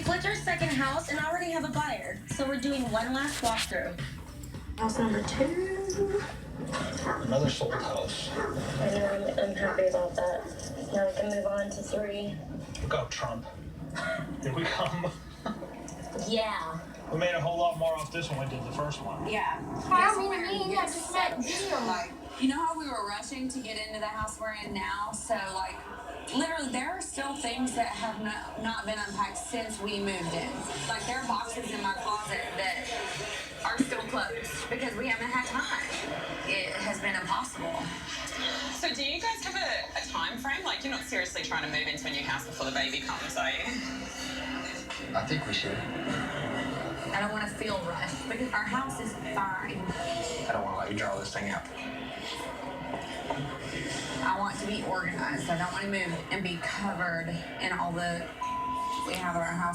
It's our second house and I already have a buyer, so we're doing one last walkthrough. House number 2. Another sold house. I know, I'm happy about that. Now we can move on to 3. Look out, Trump. Here we come. Yeah. We made a whole lot more off this one we did the first one. Yeah. I just said Like, you know how we were rushing to get into the house we're in now? So, like, literally, there are still things that have not been unpacked since we moved in. Like, there are boxes in my closet that are still closed because we haven't had time. It has been impossible. So do you guys have a time frame? Like, you're not seriously trying to move into a new house before the baby comes, are you? I think we should. I don't want to feel rushed because our house is fine. I don't want to let you draw this thing out. I want to be organized. I don't want to move and be covered in all the we have at our house.